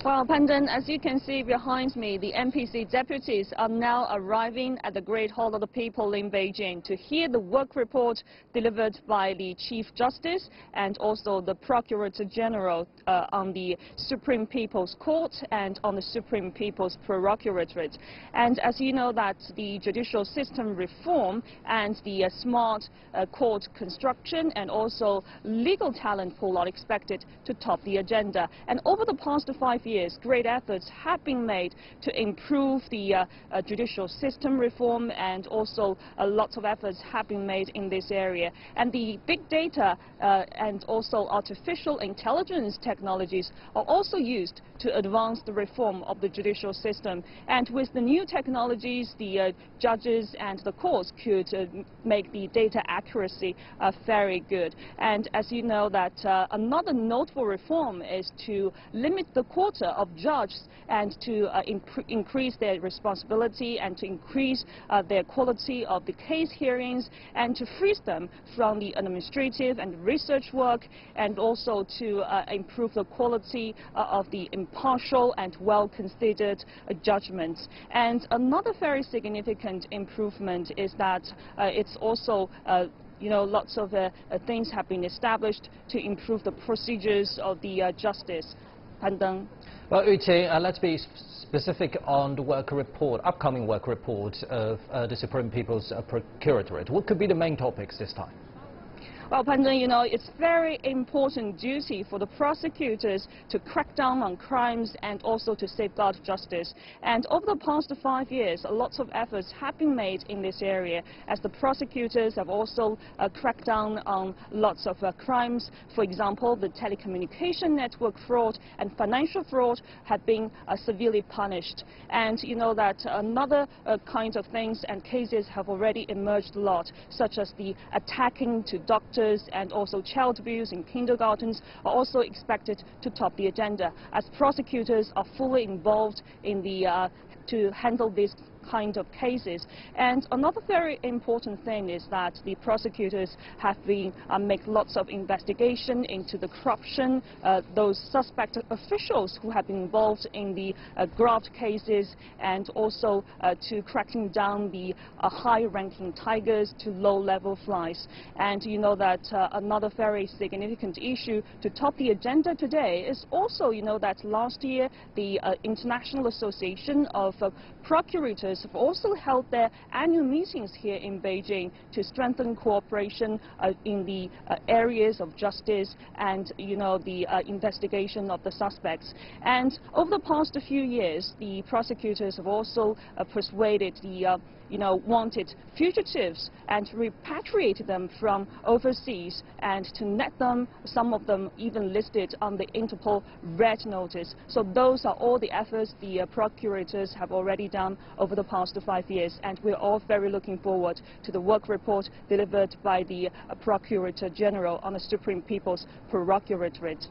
Well, Pandan, as you can see behind me, the NPC deputies are now arriving at the Great Hall of the People in Beijing to hear the work report delivered by the Chief Justice and also the Procurator General on the Supreme People's Court and on the Supreme People's Procuratorate. And as you know that the judicial system reform and the smart court construction and also legal talent pool are expected to top the agenda. And over the past 5 years, great efforts have been made to improve the judicial system reform, and also lots of efforts have been made in this area. And the big data and also artificial intelligence technologies are also used to advance the reform of the judicial system. And with the new technologies, the judges and the courts could make the data accuracy very good. And as you know that another notable reform is to limit the quota of judges and to increase their responsibility and to increase their quality of the case hearings and to freeze them from the administrative and research work, and also to improve the quality of the impartial and well-considered judgments. And another very significant improvement is that it's also lots of things have been established to improve the procedures of the justice. Pandang. Well, Yuqing, let's be specific on the work report, upcoming work report of the Supreme People's Procuratorate. What could be the main topics this time? Well, Pandan, it's very important duty for the prosecutors to crack down on crimes and also to safeguard justice. And over the past 5 years, lots of efforts have been made in this area, as the prosecutors have also cracked down on lots of crimes. For example, the telecommunication network fraud and financial fraud have been severely punished. And you know that another kind of things and cases have already emerged a lot, such as the attacking to doctors and also child abuse in kindergartens are also expected to top the agenda, as prosecutors are fully involved in to handle these kind of cases. And another very important thing is that the prosecutors have been make lots of investigation into the corruption, those suspect officials who have been involved in the graft cases, and also to cracking down the high-ranking tigers to low-level flies. And you know that another very significant issue to top the agenda today is also, that last year the International Association of Procurators have also held their annual meetings here in Beijing to strengthen cooperation in the areas of justice and, the investigation of the suspects. And over the past few years, the prosecutors have also persuaded the wanted fugitives and repatriated them from overseas and to net them, some of them even listed on the Interpol Red Notice. So those are all the efforts the procurators have already done over the past 5 years, and we're all very looking forward to the work report delivered by the Procurator General on the Supreme People's Procuratorate.